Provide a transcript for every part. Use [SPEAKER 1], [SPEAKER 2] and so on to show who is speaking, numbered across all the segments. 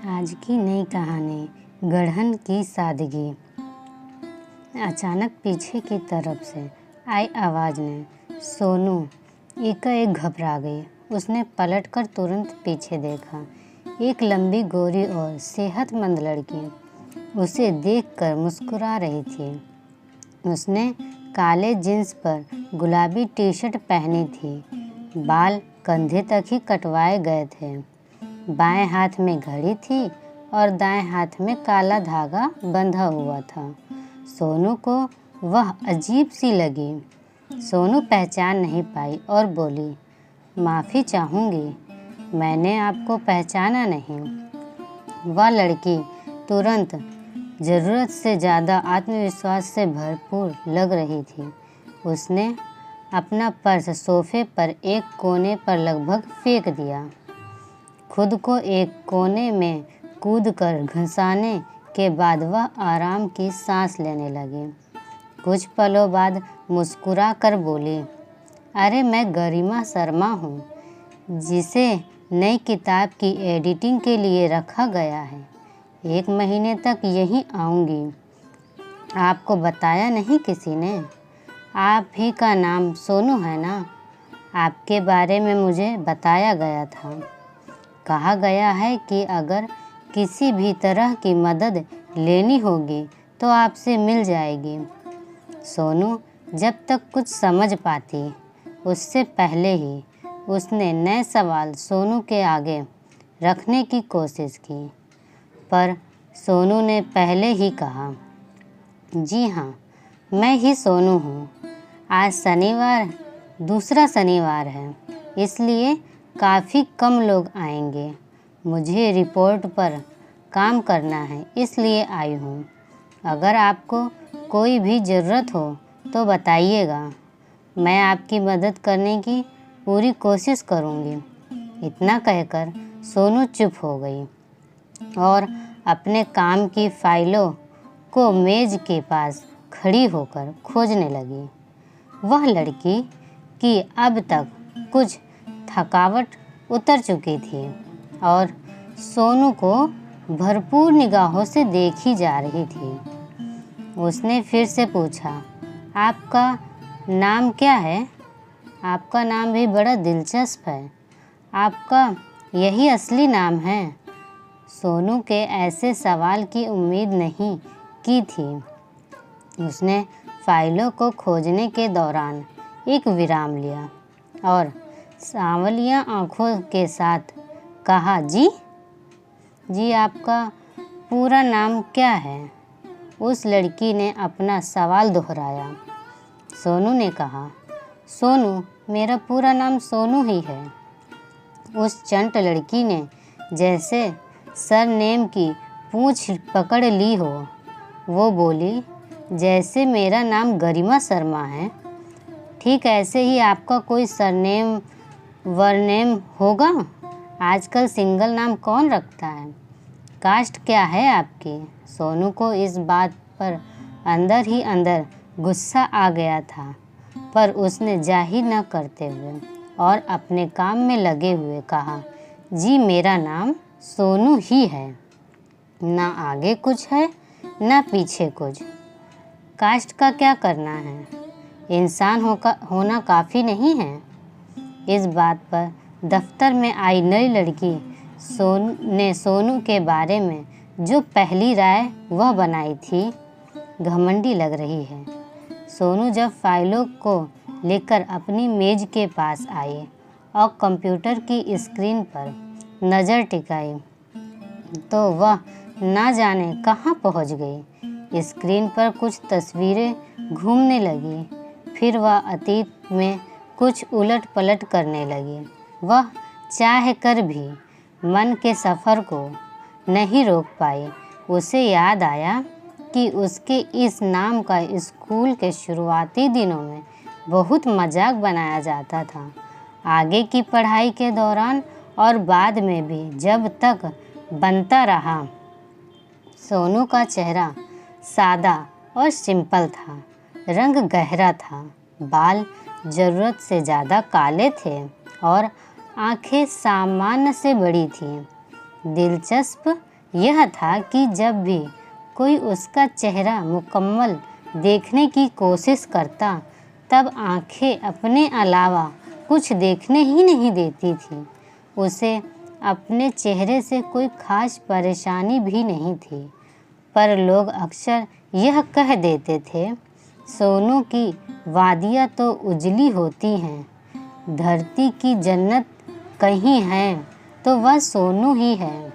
[SPEAKER 1] आज की नई कहानी गढ़न की सादगी। अचानक पीछे की तरफ से आई आवाज़ ने सोनू एकाएक घबरा गई। उसने पलटकर तुरंत पीछे देखा। एक लंबी गोरी और सेहतमंद लड़की उसे देखकर मुस्कुरा रही थी। उसने काले जींस पर गुलाबी टी शर्ट पहनी थी। बाल कंधे तक ही कटवाए गए थे। बाएं हाथ में घड़ी थी और दाएं हाथ में काला धागा बंधा हुआ था। सोनू को वह अजीब सी लगी। सोनू पहचान नहीं पाई और बोली, माफ़ी चाहूँगी, मैंने आपको पहचाना नहीं। वह लड़की तुरंत ज़रूरत से ज़्यादा आत्मविश्वास से भरपूर लग रही थी। उसने अपना पर्स सोफे पर एक कोने पर लगभग फेंक दिया। खुद को एक कोने में कूदकर घुसाने के बाद वह आराम की सांस लेने लगी। कुछ पलों बाद मुस्कुरा कर बोली, अरे मैं गरिमा शर्मा हूँ, जिसे नई किताब की एडिटिंग के लिए रखा गया है। 1 महीने तक यहीं आऊँगी। आपको बताया नहीं किसी ने? आप ही का नाम सोनू है ना? आपके बारे में मुझे बताया गया था। कहा गया है कि अगर किसी भी तरह की मदद लेनी होगी तो आपसे मिल जाएगी। सोनू जब तक कुछ समझ पाती, उससे पहले ही उसने नए सवाल सोनू के आगे रखने की कोशिश की, पर सोनू ने पहले ही कहा, जी हाँ, मैं ही सोनू हूँ। आज शनिवार, दूसरा शनिवार है, इसलिए काफ़ी कम लोग आएंगे। मुझे रिपोर्ट पर काम करना है, इसलिए आई हूँ। अगर आपको कोई भी ज़रूरत हो तो बताइएगा, मैं आपकी मदद करने की पूरी कोशिश करूँगी। इतना कहकर सोनू चुप हो गई और अपने काम की फाइलों को मेज़ के पास खड़ी होकर खोजने लगी। वह लड़की की अब तक कुछ थकावट उतर चुकी थी और सोनू को भरपूर निगाहों से देखी जा रही थी। उसने फिर से पूछा, आपका नाम क्या है? आपका नाम भी बड़ा दिलचस्प है। आपका यही असली नाम है? सोनू के ऐसे सवाल की उम्मीद नहीं की थी। उसने फाइलों को खोजने के दौरान एक विराम लिया और सांवलिया आँखों के साथ कहा, जी आपका पूरा नाम क्या है? उस लड़की ने अपना सवाल दोहराया। सोनू ने कहा, सोनू, मेरा पूरा नाम सोनू ही है। उस चंट लड़की ने जैसे सरनेम की पूंछ पकड़ ली हो। वो बोली, जैसे मेरा नाम गरिमा शर्मा है, ठीक ऐसे ही आपका कोई सरनेम वरनेम होगा। आजकल सिंगल नाम कौन रखता है? कास्ट क्या है आपकी? सोनू को इस बात पर अंदर ही अंदर गुस्सा आ गया था, पर उसने जाहिर न करते हुए और अपने काम में लगे हुए कहा, जी मेरा नाम सोनू ही है। ना आगे कुछ है, ना पीछे कुछ। कास्ट का क्या करना है? इंसान होना काफ़ी नहीं है? इस बात पर दफ्तर में आई नई लड़की ने सोनू के बारे में जो पहली राय वह बनाई थी, घमंडी लग रही है। सोनू जब फाइलों को लेकर अपनी मेज के पास आई और कंप्यूटर की स्क्रीन पर नज़र टिकाई तो वह ना जाने कहाँ पहुँच गई। स्क्रीन पर कुछ तस्वीरें घूमने लगी, फिर वह अतीत में कुछ उलट पलट करने लगी। वह चाह कर भी मन के सफ़र को नहीं रोक पाई। उसे याद आया कि उसके इस नाम का स्कूल के शुरुआती दिनों में बहुत मजाक बनाया जाता था। आगे की पढ़ाई के दौरान और बाद में भी जब तक बनता रहा। सोनू का चेहरा सादा और सिंपल था, रंग गहरा था, बाल ज़रूरत से ज़्यादा काले थे और आंखें सामान्य से बड़ी थीं। दिलचस्प यह था कि जब भी कोई उसका चेहरा मुकम्मल देखने की कोशिश करता तब आंखें अपने अलावा कुछ देखने ही नहीं देती थी। उसे अपने चेहरे से कोई खास परेशानी भी नहीं थी, पर लोग अक्सर यह कह देते थे, सोनू की वादियाँ तो उजली होती हैं, धरती की जन्नत कहीं है तो वह सोनू ही है,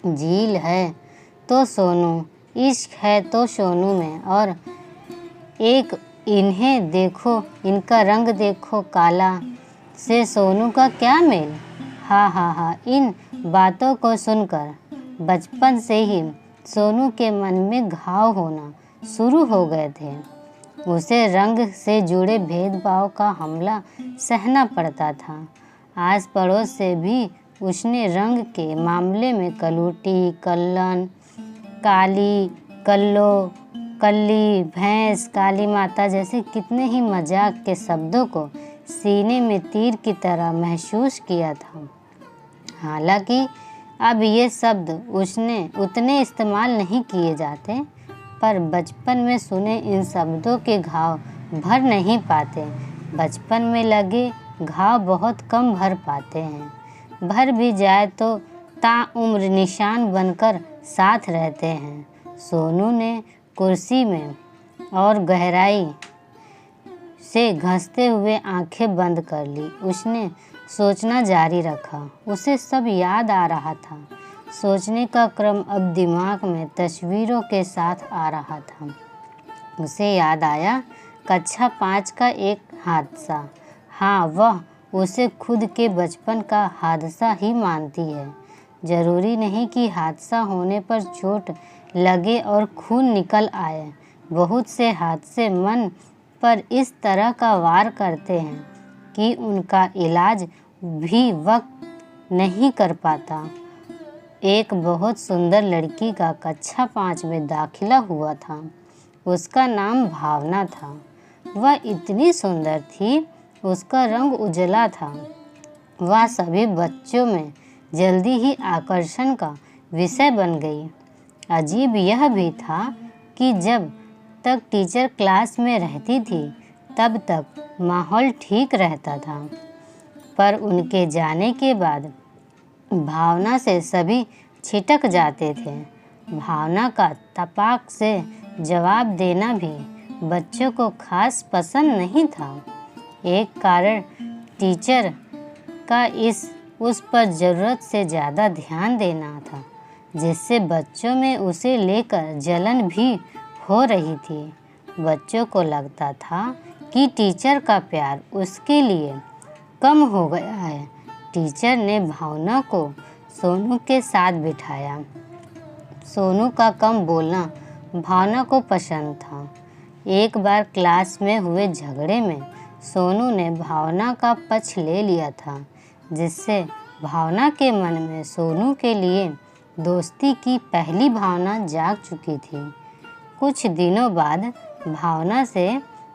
[SPEAKER 1] झील है तो सोनू, इश्क है तो सोनू में, और एक इन्हें देखो, इनका रंग देखो काला, से सोनू का क्या मेल। हा हा हा। इन बातों को सुनकर बचपन से ही सोनू के मन में घाव होना शुरू हो गए थे। उसे रंग से जुड़े भेदभाव का हमला सहना पड़ता था। आस पड़ोस से भी उसने रंग के मामले में कलूटी, कल्लन, काली, कल्लो, कल्ली, भैंस, काली माता जैसे कितने ही मजाक के शब्दों को सीने में तीर की तरह महसूस किया था। हालांकि अब ये शब्द उसने उतने इस्तेमाल नहीं किए जाते, पर बचपन में सुने इन शब्दों के घाव भर नहीं पाते। बचपन में लगे घाव बहुत कम भर पाते हैं, भर भी जाए तो ताउम्र निशान बनकर साथ रहते हैं। सोनू ने कुर्सी में और गहराई से घंसते हुए आंखें बंद कर ली। उसने सोचना जारी रखा। उसे सब याद आ रहा था। सोचने का क्रम अब दिमाग में तस्वीरों के साथ आ रहा था। उसे याद आया कक्षा 5 का एक हादसा। हाँ, वह उसे खुद के बचपन का हादसा ही मानती है। जरूरी नहीं कि हादसा होने पर चोट लगे और खून निकल आए। बहुत से हादसे मन पर इस तरह का वार करते हैं कि उनका इलाज भी वक्त नहीं कर पाता। एक बहुत सुंदर लड़की का कक्षा 5 में दाखिला हुआ था। उसका नाम भावना था। वह इतनी सुंदर थी, उसका रंग उजला था। वह सभी बच्चों में जल्दी ही आकर्षण का विषय बन गई। अजीब यह भी था कि जब तक टीचर क्लास में रहती थी तब तक माहौल ठीक रहता था, पर उनके जाने के बाद भावना से सभी छिटक जाते थे। भावना का तपाक से जवाब देना भी बच्चों को खास पसंद नहीं था। एक कारण टीचर का उस पर ज़रूरत से ज़्यादा ध्यान देना था, जिससे बच्चों में उसे लेकर जलन भी हो रही थी। बच्चों को लगता था कि टीचर का प्यार उसके लिए कम हो गया है। टीचर ने भावना को सोनू के साथ बिठाया। सोनू का कम बोलना भावना को पसंद था। एक बार क्लास में हुए झगड़े में सोनू ने भावना का पक्ष ले लिया था, जिससे भावना के मन में सोनू के लिए दोस्ती की पहली भावना जाग चुकी थी। कुछ दिनों बाद भावना से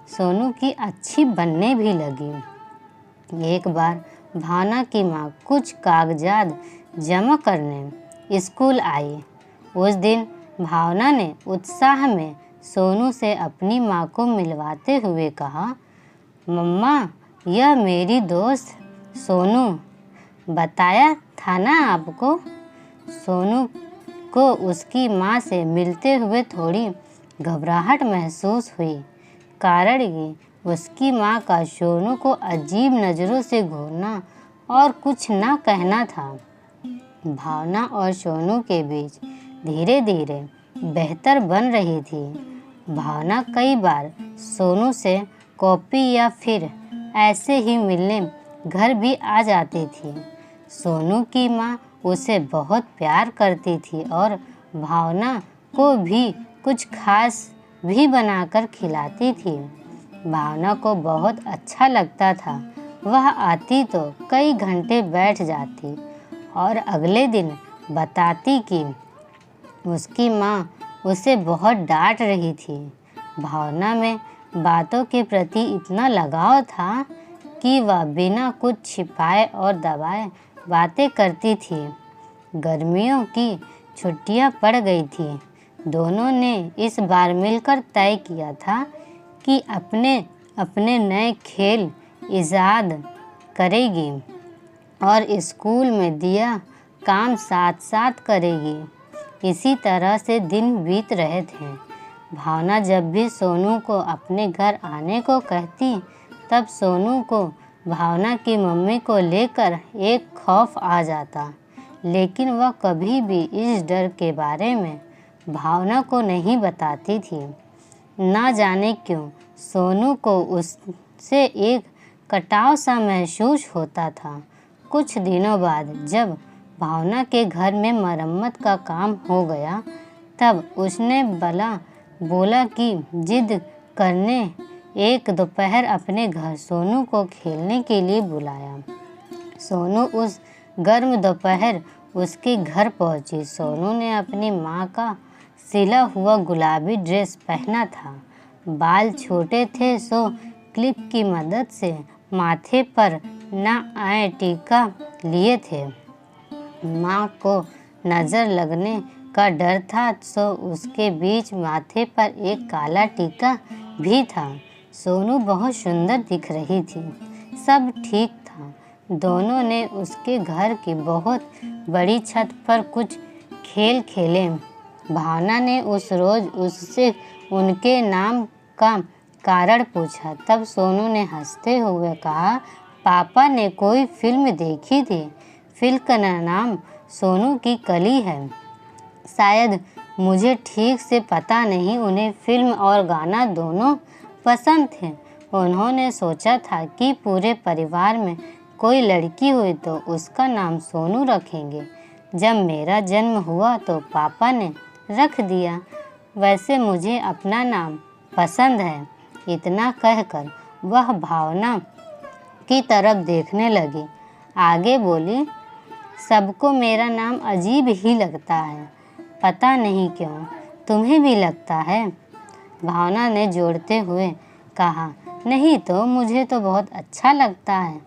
[SPEAKER 1] सोनू की अच्छी बनने भी लगी। एक बार भावना की माँ कुछ कागजात जमा करने स्कूल आई। उस दिन भावना ने उत्साह में सोनू से अपनी माँ को मिलवाते हुए कहा, मम्मा, यह मेरी दोस्त सोनू, बताया था ना आपको। सोनू को उसकी माँ से मिलते हुए थोड़ी घबराहट महसूस हुई। कारण ये उसकी माँ का सोनू को अजीब नज़रों से घूरना और कुछ ना कहना था। भावना और सोनू के बीच धीरे धीरे बेहतर बन रही थी। भावना कई बार सोनू से कॉपी या फिर ऐसे ही मिलने घर भी आ जाती थी। सोनू की माँ उसे बहुत प्यार करती थी और भावना को भी कुछ खास भी बनाकर खिलाती थी। भावना को बहुत अच्छा लगता था। वह आती तो कई घंटे बैठ जाती और अगले दिन बताती कि उसकी माँ उसे बहुत डांट रही थी। भावना में बातों के प्रति इतना लगाव था कि वह बिना कुछ छिपाए और दबाए बातें करती थी। गर्मियों की छुट्टियां पड़ गई थी। दोनों ने इस बार मिलकर तय किया था कि अपने अपने नए खेल ईजाद करेगी और स्कूल में दिया काम साथ साथ करेगी। इसी तरह से दिन बीत रहे थे। भावना जब भी सोनू को अपने घर आने को कहती, तब सोनू को भावना की मम्मी को लेकर एक खौफ आ जाता, लेकिन वह कभी भी इस डर के बारे में भावना को नहीं बताती थी। ना जाने क्यों सोनू को उससे एक कटाव सा महसूस होता था। कुछ दिनों बाद जब भावना के घर में मरम्मत का काम हो गया, तब उसने बोला कि जिद करने एक दोपहर अपने घर सोनू को खेलने के लिए बुलाया। सोनू उस गर्म दोपहर उसके घर पहुंची। सोनू ने अपनी माँ का सिला हुआ गुलाबी ड्रेस पहना था। बाल छोटे थे, सो क्लिप की मदद से माथे पर न आए टीका लिए थे। माँ को नज़र लगने का डर था, सो उसके बीच माथे पर एक काला टीका भी था। सोनू बहुत सुंदर दिख रही थी। सब ठीक था। दोनों ने उसके घर की बहुत बड़ी छत पर कुछ खेल खेले। भावना ने उस रोज़ उससे उनके नाम का कारण पूछा। तब सोनू ने हंसते हुए कहा, पापा ने कोई फिल्म देखी थी। फिल्म का नाम सोनू की कली है। शायद, मुझे ठीक से पता नहीं। उन्हें फिल्म और गाना दोनों पसंद थे। उन्होंने सोचा था कि पूरे परिवार में कोई लड़की हुई तो उसका नाम सोनू रखेंगे। जब मेरा जन्म हुआ तो पापा ने रख दिया। वैसे मुझे अपना नाम पसंद है। इतना कहकर वह भावना की तरफ देखने लगी। आगे बोली, सबको मेरा नाम अजीब ही लगता है। पता नहीं क्यों, तुम्हें भी लगता है? भावना ने जोड़ते हुए कहा, नहीं तो मुझे तो बहुत अच्छा लगता है।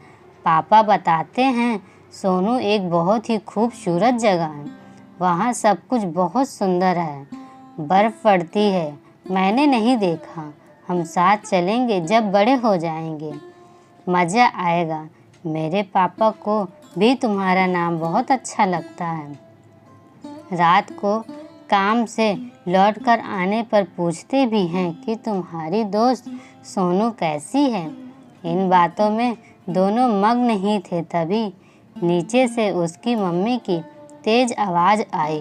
[SPEAKER 1] पापा बताते हैं सोनू एक बहुत ही खूबसूरत जगह है। वहाँ सब कुछ बहुत सुंदर है। बर्फ़ पड़ती है। मैंने नहीं देखा। हम साथ चलेंगे जब बड़े हो जाएंगे। मज़ा आएगा। मेरे पापा को भी तुम्हारा नाम बहुत अच्छा लगता है। रात को काम से लौटकर आने पर पूछते भी हैं कि तुम्हारी दोस्त सोनू कैसी है। इन बातों में दोनों मग्न ही थे। तभी नीचे से उसकी मम्मी की तेज आवाज़ आई।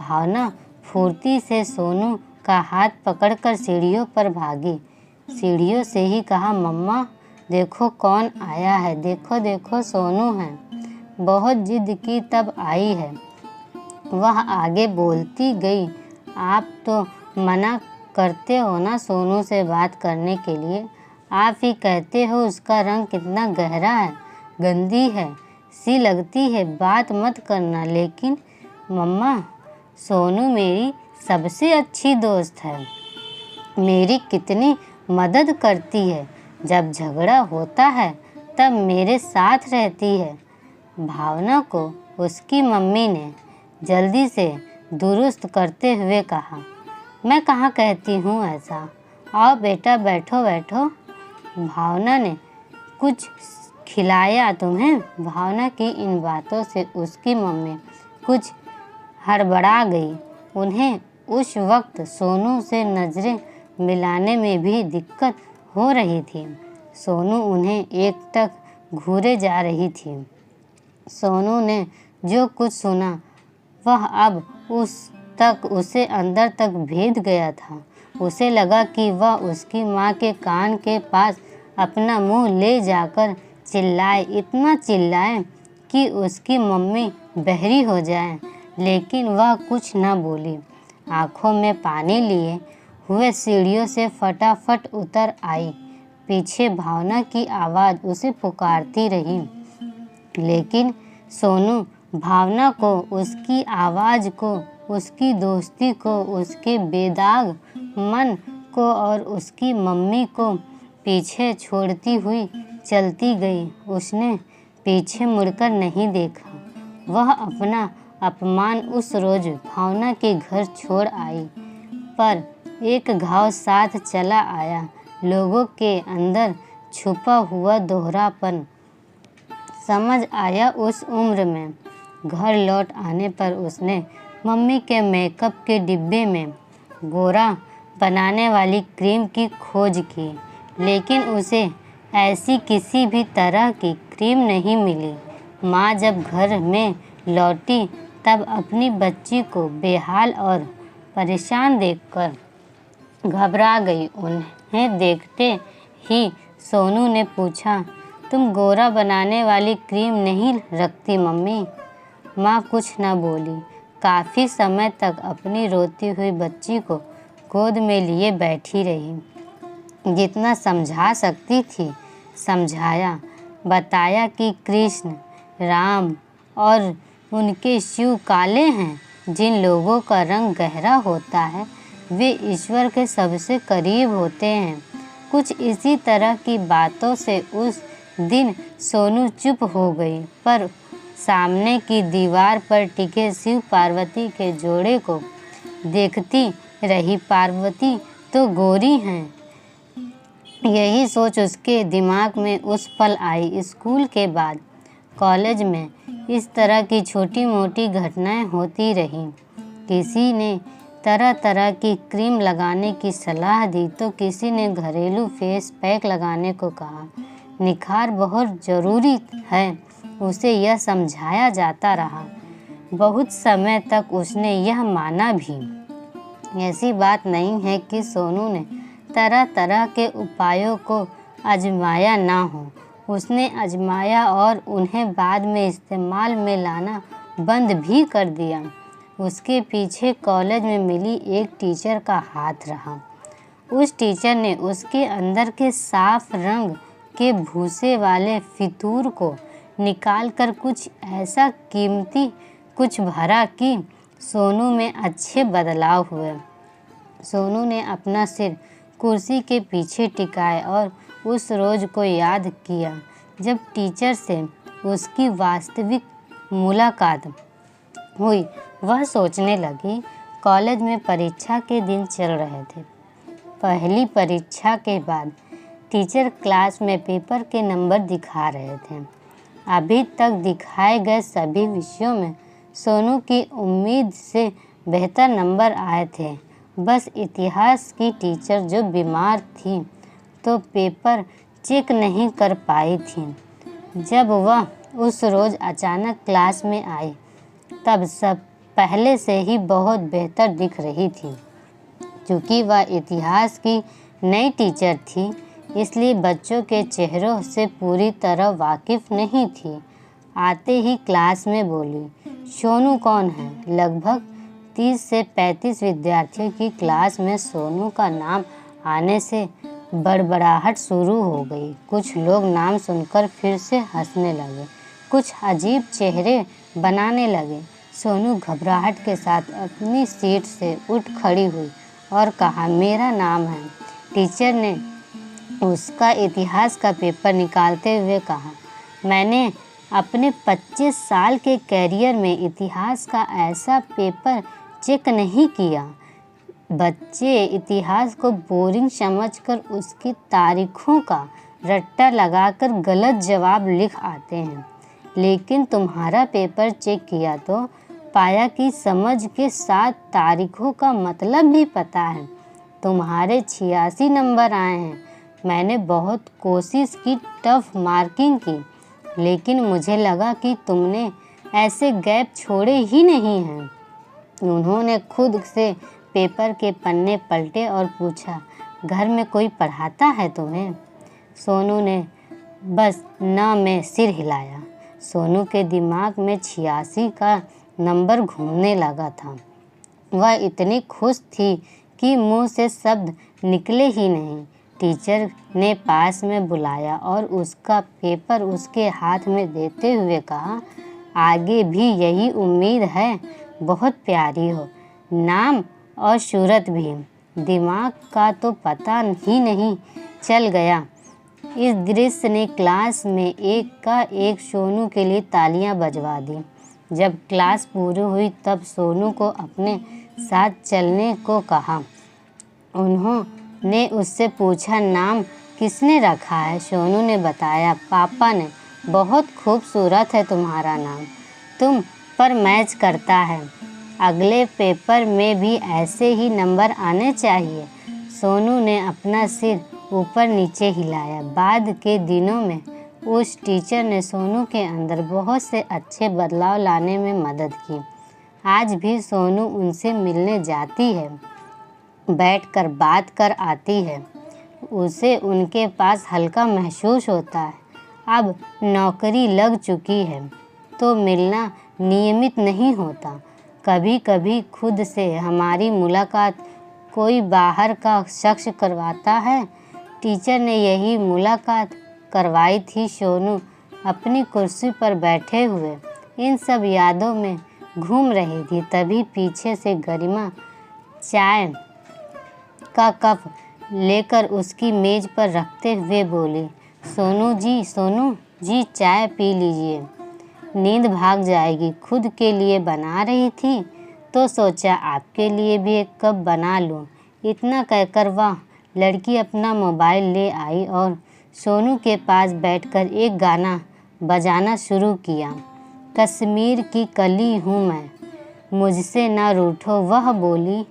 [SPEAKER 1] भावना फुर्ती से सोनू का हाथ पकड़कर सीढ़ियों पर भागी। सीढ़ियों से ही कहा, मम्मा देखो कौन आया है। देखो देखो सोनू है। बहुत जिद की तब आई है। वह आगे बोलती गई, आप तो मना करते हो ना सोनू से बात करने के लिए। आप ही कहते हो उसका रंग कितना गहरा है, गंदी है सी लगती है, बात मत करना। लेकिन मम्मा, सोनू मेरी सबसे अच्छी दोस्त है। मेरी कितनी मदद करती है। जब झगड़ा होता है तब मेरे साथ रहती है। भावना को उसकी मम्मी ने जल्दी से दुरुस्त करते हुए कहा, मैं कहाँ कहती हूँ ऐसा। आओ बेटा, बैठो बैठो। भावना ने कुछ खिलाया तुम्हें? भावना की इन बातों से उसकी मम्मी कुछ हड़बड़ा गई। उन्हें उस वक्त सोनू से नज़रें मिलाने में भी दिक्कत हो रही थी। सोनू उन्हें एकटक घूरे जा रही थी। सोनू ने जो कुछ सुना वह अब उसे अंदर तक भेद गया था। उसे लगा कि वह उसकी माँ के कान के पास अपना मुंह ले जाकर चिल्लाए, इतना चिल्लाए कि उसकी मम्मी बहरी हो जाए। लेकिन वह कुछ न बोली। आँखों में पानी लिए हुए सीढ़ियों से फटाफट उतर आई। पीछे भावना की आवाज़ उसे पुकारती रही, लेकिन सोनू भावना को, उसकी आवाज़ को, उसकी दोस्ती को, उसके बेदाग मन को और उसकी मम्मी को पीछे छोड़ती हुई चलती गई। उसने पीछे मुड़कर नहीं देखा। वह अपना अपमान उस रोज भावना के घर छोड़ आई, पर एक घाव साथ चला आया, लोगों के अंदर छुपा हुआ दोहरापन समझ आया उस उम्र में। घर लौट आने पर उसने मम्मी के मेकअप के डिब्बे में गोरा बनाने वाली क्रीम की खोज की, लेकिन उसे ऐसी किसी भी तरह की क्रीम नहीं मिली। माँ जब घर में लौटी तब अपनी बच्ची को बेहाल और परेशान देखकर घबरा गई। उन्हें देखते ही सोनू ने पूछा, तुम गोरा बनाने वाली क्रीम नहीं रखती मम्मी? माँ कुछ न बोली। काफ़ी समय तक अपनी रोती हुई बच्ची को गोद में लिए बैठी रही। जितना समझा सकती थी समझाया, बताया कि कृष्ण, राम और उनके शिव काले हैं। जिन लोगों का रंग गहरा होता है वे ईश्वर के सबसे करीब होते हैं। कुछ इसी तरह की बातों से उस दिन सोनू चुप हो गई, पर सामने की दीवार पर टिके शिव पार्वती के जोड़े को देखती रही। पार्वती तो गोरी हैं, यही सोच उसके दिमाग में उस पल आई। स्कूल के बाद कॉलेज में इस तरह की छोटी मोटी घटनाएं होती रहीं। किसी ने तरह तरह की क्रीम लगाने की सलाह दी तो किसी ने घरेलू फेस पैक लगाने को कहा। निखार बहुत ज़रूरी है, उसे यह समझाया जाता रहा। बहुत समय तक उसने यह माना भी। ऐसी बात नहीं है कि सोनू ने तरह तरह के उपायों को आजमाया ना हो। उसने आजमाया और उन्हें बाद में इस्तेमाल में लाना बंद भी कर दिया। उसके पीछे कॉलेज में मिली एक टीचर का हाथ रहा। उस टीचर ने उसके अंदर के साफ रंग के भूसे वाले फितूर को निकालकर कुछ ऐसा कीमती कुछ भरा कि सोनू में अच्छे बदलाव हुए। सोनू ने अपना सिर कुर्सी के पीछे टिकाया और उस रोज़ को याद किया जब टीचर से उसकी वास्तविक मुलाकात हुई। वह सोचने लगी, कॉलेज में परीक्षा के दिन चल रहे थे। पहली परीक्षा के बाद टीचर क्लास में पेपर के नंबर दिखा रहे थे। अभी तक दिखाए गए सभी विषयों में सोनू की उम्मीद से बेहतर नंबर आए थे। बस इतिहास की टीचर जो बीमार थी तो पेपर चेक नहीं कर पाई थी। जब वह उस रोज़ अचानक क्लास में आई तब सब पहले से ही बहुत बेहतर दिख रही थी। क्योंकि वह इतिहास की नई टीचर थी इसलिए बच्चों के चेहरों से पूरी तरह वाकिफ़ नहीं थी। आते ही क्लास में बोली, सोनू कौन है? लगभग 30 से 35 विद्यार्थियों की क्लास में सोनू का नाम आने से बड़बड़ाहट शुरू हो गई। कुछ लोग नाम सुनकर फिर से हंसने लगे, कुछ अजीब चेहरे बनाने लगे। सोनू घबराहट के साथ अपनी सीट से उठ खड़ी हुई और कहा, मेरा नाम है। टीचर ने उसका इतिहास का पेपर निकालते हुए कहा, मैंने अपने 25 साल के कैरियर में इतिहास का ऐसा पेपर चेक नहीं किया। बच्चे इतिहास को बोरिंग समझकर उसकी तारीखों का रट्टा लगाकर गलत जवाब लिख आते हैं, लेकिन तुम्हारा पेपर चेक किया तो पाया कि समझ के साथ तारीखों का मतलब भी पता है। तुम्हारे 86 नंबर आए हैं। मैंने बहुत कोशिश की, टफ मार्किंग की, लेकिन मुझे लगा कि तुमने ऐसे गैप छोड़े ही नहीं हैं। उन्होंने खुद से पेपर के पन्ने पलटे और पूछा, घर में कोई पढ़ाता है तुम्हें? सोनू ने बस न में सिर हिलाया। सोनू के दिमाग में 86 का नंबर घूमने लगा था। वह इतनी खुश थी कि मुंह से शब्द निकले ही नहीं। टीचर ने पास में बुलाया और उसका पेपर उसके हाथ में देते हुए कहा, आगे भी यही उम्मीद है, बहुत प्यारी हो, नाम और सूरत भी। दिमाग का तो पता ही नहीं चल गया। इस दृश्य ने क्लास में एक का एक सोनू के लिए तालियां बजवा दी। जब क्लास पूरी हुई तब सोनू को अपने साथ चलने को कहा। उन्होंने उससे पूछा, नाम किसने रखा है? सोनू ने बताया, पापा ने। बहुत खूबसूरत है तुम्हारा नाम, तुम पर मैच करता है। अगले पेपर में भी ऐसे ही नंबर आने चाहिए। सोनू ने अपना सिर ऊपर नीचे हिलाया। बाद के दिनों में उस टीचर ने सोनू के अंदर बहुत से अच्छे बदलाव लाने में मदद की। आज भी सोनू उनसे मिलने जाती है, बैठकर बात कर आती है। उसे उनके पास हल्का महसूस होता है। अब नौकरी लग चुकी है तो मिलना नियमित नहीं होता। कभी कभी खुद से हमारी मुलाकात कोई बाहर का शख्स करवाता है। टीचर ने यही मुलाकात करवाई थी। सोनू अपनी कुर्सी पर बैठे हुए इन सब यादों में घूम रही थी। तभी पीछे से गरिमा चाय का कप लेकर उसकी मेज पर रखते हुए बोली, सोनू जी चाय पी लीजिए, नींद भाग जाएगी। खुद के लिए बना रही थी तो सोचा आपके लिए भी एक कप बना लूं। इतना कहकर वह लड़की अपना मोबाइल ले आई और सोनू के पास बैठकर एक गाना बजाना शुरू किया। कश्मीर की कली हूँ मैं, मुझसे ना रूठो, वह बोली।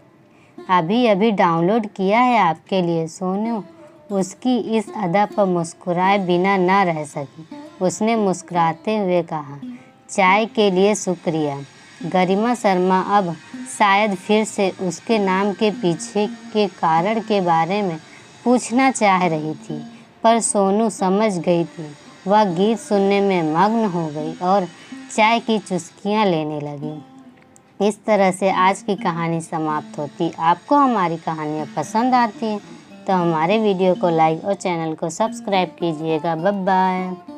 [SPEAKER 1] अभी अभी डाउनलोड किया है आपके लिए। सोनू उसकी इस अदा पर मुस्कुराए बिना ना रह सकी। उसने मुस्कुराते हुए कहा, चाय के लिए शुक्रिया। गरिमा शर्मा अब शायद फिर से उसके नाम के पीछे के कारण के बारे में पूछना चाह रही थी, पर सोनू समझ गई थी। वह गीत सुनने में मग्न हो गई और चाय की चुस्कियां लेने लगी। इस तरह से आज की कहानी समाप्त होती। आपको हमारी कहानियाँ पसंद आती हैं तो हमारे वीडियो को लाइक और चैनल को सब्सक्राइब कीजिएगा। Bye bye.